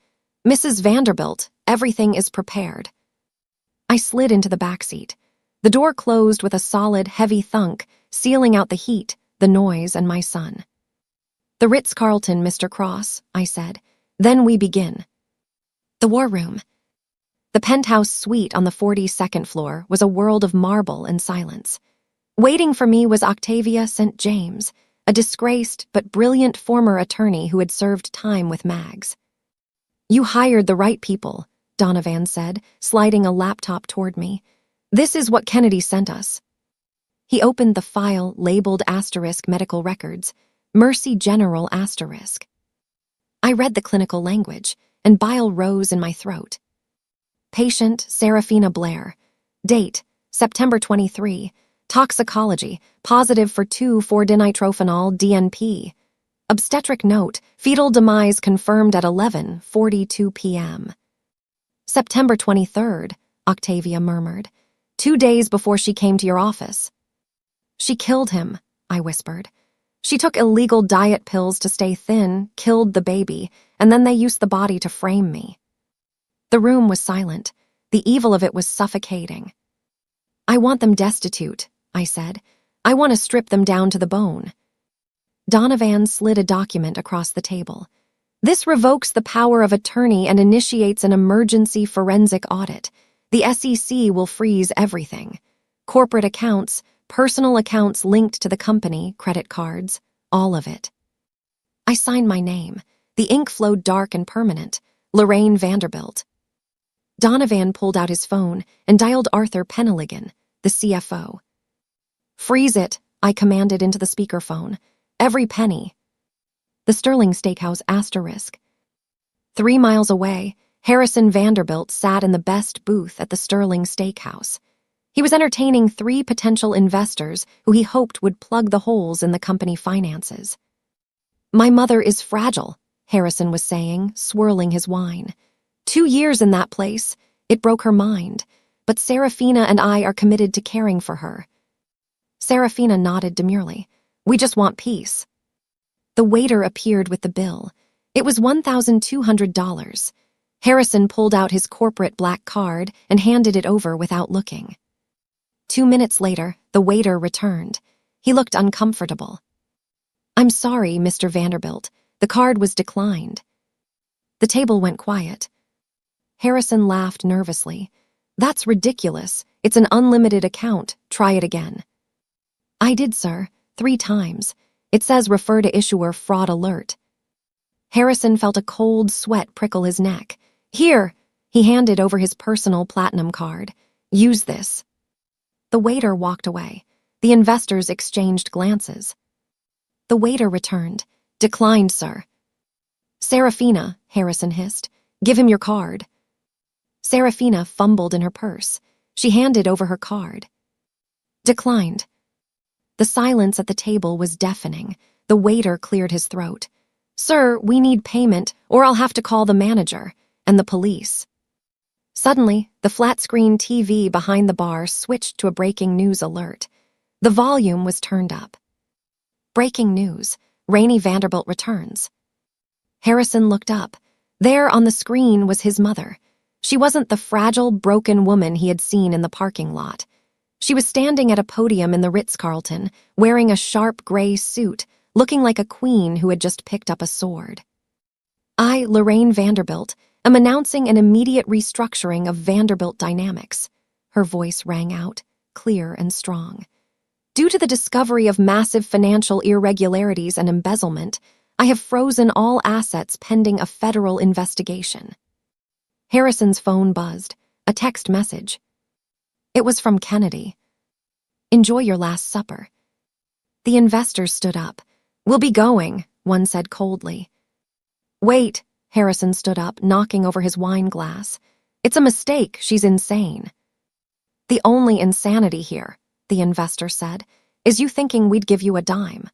"Mrs. Vanderbilt, everything is prepared." I slid into the back seat. The door closed with a solid, heavy thunk, sealing out the heat, the noise, and my son. "The Ritz-Carlton, Mr. Cross," I said. "Then we begin." The war room. The penthouse suite on the 42nd floor was a world of marble and silence. Waiting for me was Octavia St. James, a disgraced but brilliant former attorney who had served time with Mags. "You hired the right people," Donovan said, sliding a laptop toward me. "This is what Kennedy sent us." He opened the file labeled * medical records, Mercy General *. I read the clinical language, and bile rose in my throat. Patient Serafina Blair. Date, September 23. Toxicology, positive for 2,4-dinitrophenol DNP. Obstetric note, fetal demise confirmed at 11:42 p.m. September 23rd, Octavia murmured. 2 days before she came to your office. "She killed him," I whispered. "She took illegal diet pills to stay thin, killed the baby, and then they used the body to frame me." The room was silent. The evil of it was suffocating. "I want them destitute," I said. "I want to strip them down to the bone." Donovan slid a document across the table. "This revokes the power of attorney and initiates an emergency forensic audit. The SEC will freeze everything. Corporate accounts, personal accounts linked to the company, credit cards, all of it. I signed my name. The ink flowed dark and permanent. Lorraine Vanderbilt. Donovan pulled out his phone and dialed Arthur Peneligan, the CFO. "Freeze it," I commanded into the speakerphone. "Every penny." The Sterling Steakhouse *. 3 miles away, Harrison Vanderbilt sat in the best booth at the Sterling Steakhouse. He was entertaining 3 potential investors who he hoped would plug the holes in the company finances. "My mother is fragile," Harrison was saying, swirling his wine. 2 years in that place, it broke her mind, but Serafina and I are committed to caring for her. Serafina nodded demurely. "We just want peace." The waiter appeared with the bill. It was $1,200. Harrison pulled out his corporate black card and handed it over without looking. 2 minutes later, the waiter returned. He looked uncomfortable. "I'm sorry, Mr. Vanderbilt. The card was declined." The table went quiet. Harrison laughed nervously. "That's ridiculous. It's an unlimited account. Try it again." "I did, sir, 3 times. It says refer to issuer fraud alert." Harrison felt a cold sweat prickle his neck. "Here," he handed over his personal platinum card. "Use this." The waiter walked away. The investors exchanged glances. The waiter returned. "Declined, sir." "Serafina," Harrison hissed. "Give him your card." Serafina fumbled in her purse. She handed over her card. "Declined." The silence at the table was deafening. The waiter cleared his throat. "Sir, we need payment, or I'll have to call the manager and the police." Suddenly, the flat-screen TV behind the bar switched to a breaking news alert. The volume was turned up. "Breaking news. Rainey Vanderbilt returns." Harrison looked up. There on the screen was his mother. She wasn't the fragile, broken woman he had seen in the parking lot. She was standing at a podium in the Ritz-Carlton, wearing a sharp gray suit, looking like a queen who had just picked up a sword. "I, Lorraine Vanderbilt, am announcing an immediate restructuring of Vanderbilt Dynamics." Her voice rang out, clear and strong. "Due to the discovery of massive financial irregularities and embezzlement, I have frozen all assets pending a federal investigation." Harrison's phone buzzed. A text message. It was from Kennedy. "Enjoy your last supper." The investors stood up. "We'll be going," one said coldly. "Wait," Harrison stood up, knocking over his wine glass. "It's a mistake. She's insane." "The only insanity here," the investor said, "is you thinking we'd give you a dime."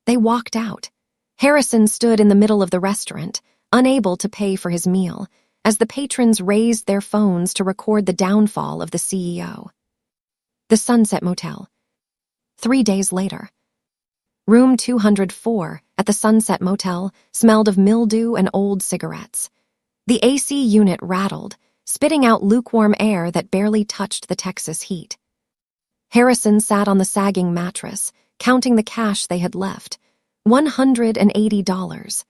They walked out. Harrison stood in the middle of the restaurant, unable to pay for his meal, as the patrons raised their phones to record the downfall of the CEO. The Sunset Motel. 3 days later. Room 204 at the Sunset Motel smelled of mildew and old cigarettes. The AC unit rattled, spitting out lukewarm air that barely touched the Texas heat. Harrison sat on the sagging mattress, counting the cash they had left. $180.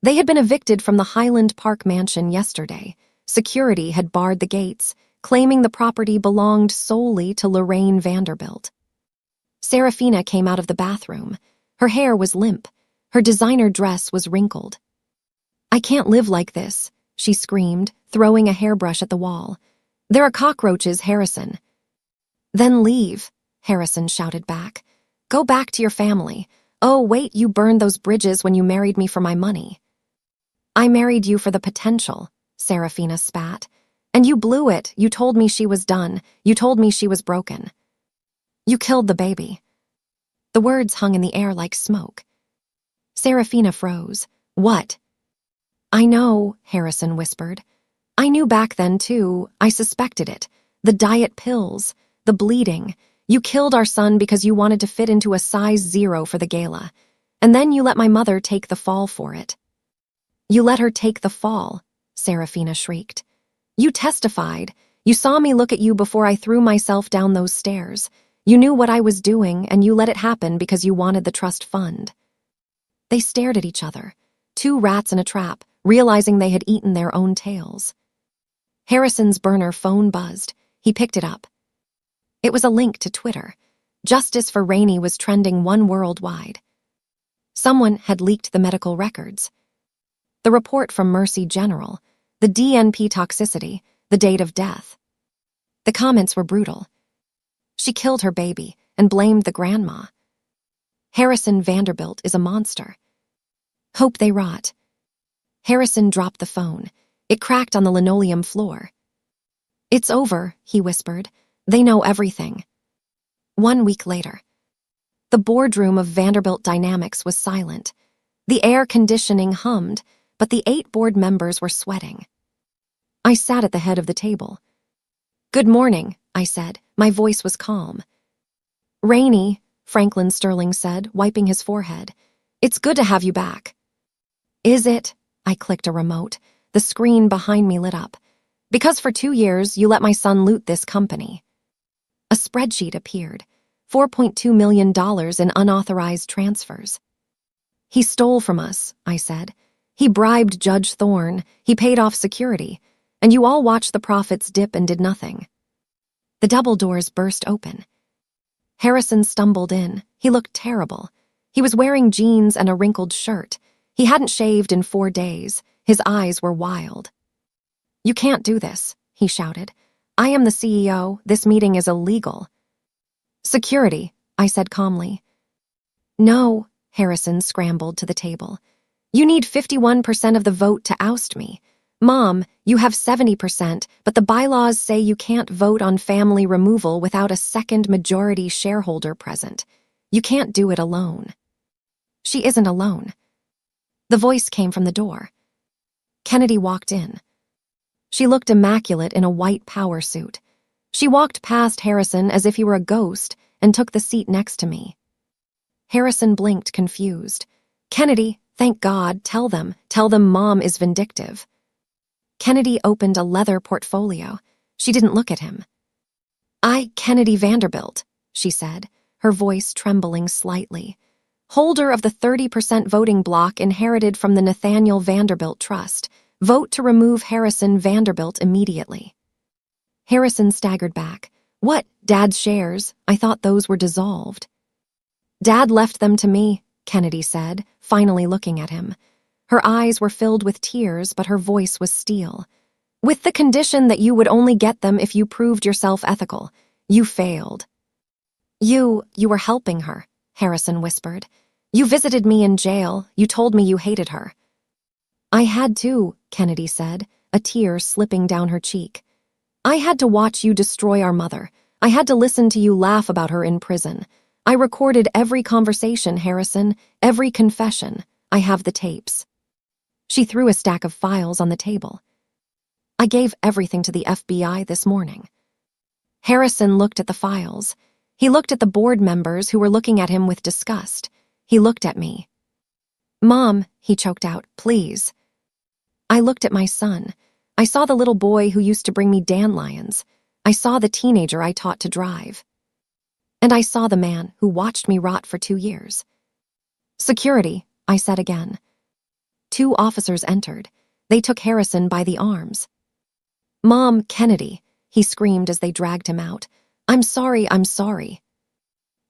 They had been evicted from the Highland Park mansion yesterday. Security had barred the gates, claiming the property belonged solely to Lorraine Vanderbilt. Serafina came out of the bathroom. Her hair was limp. Her designer dress was wrinkled. "I can't live like this," she screamed, throwing a hairbrush at the wall. "There are cockroaches, Harrison." "Then leave," Harrison shouted back. "Go back to your family. Oh, wait, you burned those bridges when you married me for my money." "I married you for the potential," Serafina spat. "And you blew it. You told me she was done. You told me she was broken. You killed the baby." The words hung in the air like smoke. Serafina froze. "What?" "I know," Harrison whispered. "I knew back then, too. I suspected it. The diet pills, the bleeding. You killed our son because you wanted to fit into a size 0 for the gala. And then you let my mother take the fall for it." "You let her take the fall," Serafina shrieked. "You testified. You saw me look at you before I threw myself down those stairs. You knew what I was doing, and you let it happen because you wanted the trust fund." They stared at each other, 2 rats in a trap, realizing they had eaten their own tails. Harrison's burner phone buzzed. He picked it up. It was a link to Twitter. Justice for Rainey was trending worldwide. Someone had leaked the medical records. The report from Mercy General, the DNP toxicity, the date of death. The comments were brutal. She killed her baby and blamed the grandma. Harrison Vanderbilt is a monster. Hope they rot. Harrison dropped the phone. It cracked on the linoleum floor. It's over, he whispered. They know everything. 1 week later. The boardroom of Vanderbilt Dynamics was silent. The air conditioning hummed, but the 8 board members were sweating. I sat at the head of the table. Good morning, I said. My voice was calm. Rainey, Franklin Sterling said, wiping his forehead. It's good to have you back. Is it? I clicked a remote. The screen behind me lit up. Because for 2 years, you let my son loot this company. A spreadsheet appeared. $4.2 million in unauthorized transfers. He stole from us, I said. He bribed Judge Thorne. He paid off security. And you all watched the profits dip and did nothing. The double doors burst open. Harrison stumbled in. He looked terrible. He was wearing jeans and a wrinkled shirt. He hadn't shaved in 4 days. His eyes were wild. You can't do this, he shouted. I am the CEO. This meeting is illegal. Security, I said calmly. No, Harrison scrambled to the table. You need 51% of the vote to oust me. Mom, you have 70%, but the bylaws say you can't vote on family removal without a second majority shareholder present. You can't do it alone. She isn't alone. The voice came from the door. Kennedy walked in. She looked immaculate in a white power suit. She walked past Harrison as if he were a ghost and took the seat next to me. Harrison blinked, confused. Kennedy, thank God, tell them Mom is vindictive. Kennedy opened a leather portfolio. She didn't look at him. Kennedy Vanderbilt, she said, her voice trembling slightly. Holder of the 30% voting block inherited from the Nathaniel Vanderbilt Trust. Vote to remove Harrison Vanderbilt immediately. Harrison staggered back. What, Dad's shares? I thought those were dissolved. Dad left them to me, Kennedy said, finally looking at him. Her eyes were filled with tears, but her voice was steel. With the condition that you would only get them if you proved yourself ethical. You failed. You were helping her, Harrison whispered. You visited me in jail. You told me you hated her. I had to, Kennedy said, a tear slipping down her cheek. I had to watch you destroy our mother. I had to listen to you laugh about her in prison. I recorded every conversation, Harrison, every confession. I have the tapes. She threw a stack of files on the table. I gave everything to the FBI this morning. Harrison looked at the files. He looked at the board members who were looking at him with disgust. He looked at me. Mom, he choked out, please. I looked at my son. I saw the little boy who used to bring me dandelions. I saw the teenager I taught to drive. And I saw the man who watched me rot for 2 years. Security, I said again. 2 officers entered. They took Harrison by the arms. Mom, Kennedy, he screamed as they dragged him out. I'm sorry.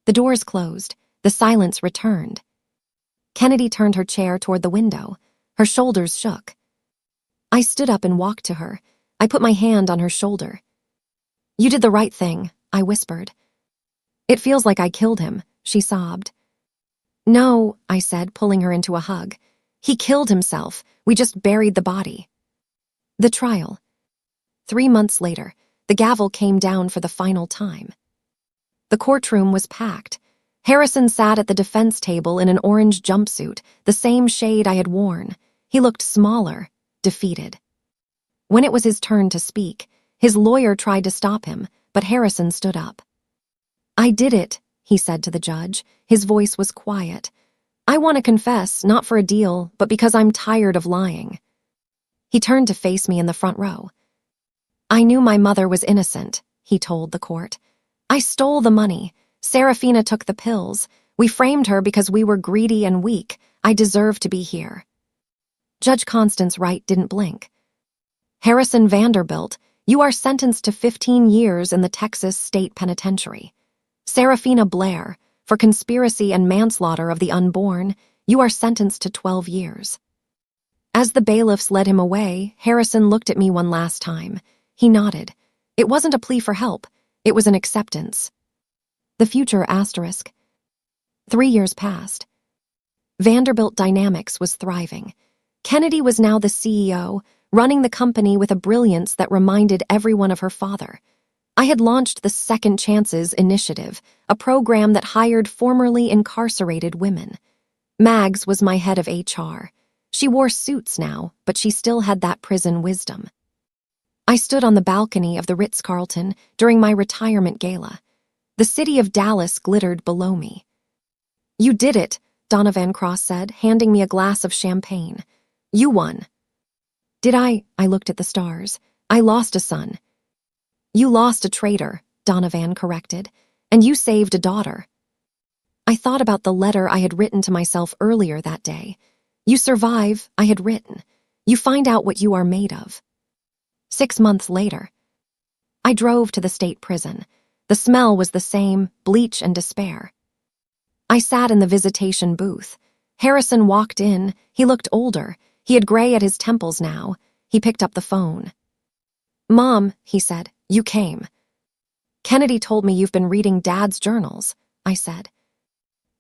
The doors closed. The silence returned. Kennedy turned her chair toward the window. Her shoulders shook. I stood up and walked to her. I put my hand on her shoulder. You did the right thing, I whispered. It feels like I killed him, she sobbed. No, I said, pulling her into a hug. He killed himself. We just buried the body. The trial. 3 months later, the gavel came down for the final time. The courtroom was packed. Harrison sat at the defense table in an orange jumpsuit, the same shade I had worn. He looked smaller, defeated. When it was his turn to speak, his lawyer tried to stop him, but Harrison stood up. I did it, he said to the judge. His voice was quiet. I want to confess, not for a deal, but because I'm tired of lying. He turned to face me in the front row. I knew my mother was innocent, he told the court. I stole the money. Serafina took the pills. We framed her because we were greedy and weak. I deserve to be here. Judge Constance Wright didn't blink. Harrison Vanderbilt, You are sentenced to 15 years in the Texas State Penitentiary. Serafina Blair, for conspiracy and manslaughter of the unborn, you are sentenced to 12 years. As the bailiffs led him away, Harrison looked at me one last time. He nodded. It wasn't a plea for help. It was an acceptance. The future asterisk. 3 years passed. Vanderbilt Dynamics was thriving. Kennedy was now the CEO, running the company with a brilliance that reminded everyone of her father. I had launched the Second Chances Initiative, a program that hired formerly incarcerated women. Mags was my head of HR. She wore suits now, but she still had that prison wisdom. I stood on the balcony of the Ritz-Carlton during my retirement gala. The city of Dallas glittered below me. You did it, Donovan Cross said, handing me a glass of champagne. You won. Did I? I looked at the stars. I lost a son. You lost a traitor, Donovan corrected, and you saved a daughter. I thought about the letter I had written to myself earlier that day. You survive, I had written. You find out what you are made of. 6 months later, I drove to the state prison. The smell was the same, bleach and despair. I sat in the visitation booth. Harrison walked in. He looked older. He had gray at his temples now. He picked up the phone. Mom, he said, you came. Kennedy told me you've been reading Dad's journals, I said.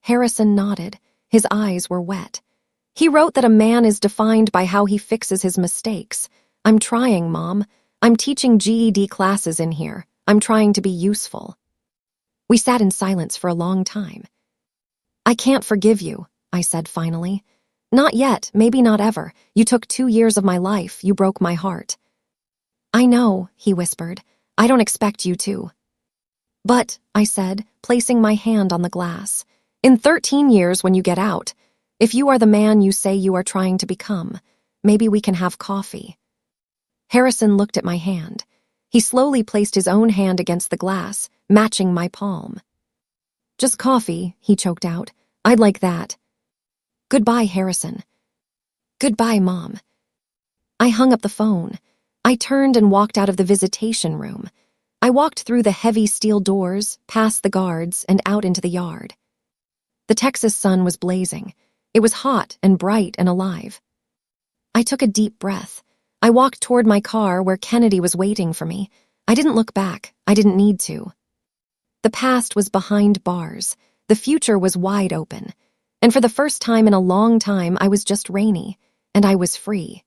Harrison nodded. His eyes were wet. He wrote that a man is defined by how he fixes his mistakes. I'm trying, Mom. I'm teaching GED classes in here. I'm trying to be useful. We sat in silence for a long time. I can't forgive you, I said finally. Not yet, maybe not ever. You took 2 years of my life. You broke my heart. I know, he whispered. I don't expect you to. But, I said, placing my hand on the glass, in 13 years when you get out, if you are the man you say you are trying to become, maybe we can have coffee. Harrison looked at my hand. He slowly placed his own hand against the glass, matching my palm. Just coffee, he choked out. I'd like that. Goodbye, Harrison. Goodbye, Mom. I hung up the phone. I turned and walked out of the visitation room. I walked through the heavy steel doors, past the guards, and out into the yard. The Texas sun was blazing. It was hot and bright and alive. I took a deep breath. I walked toward my car where Kennedy was waiting for me. I didn't look back. I didn't need to. The past was behind bars. The future was wide open. And for the first time in a long time, I was just Rainey, and I was free.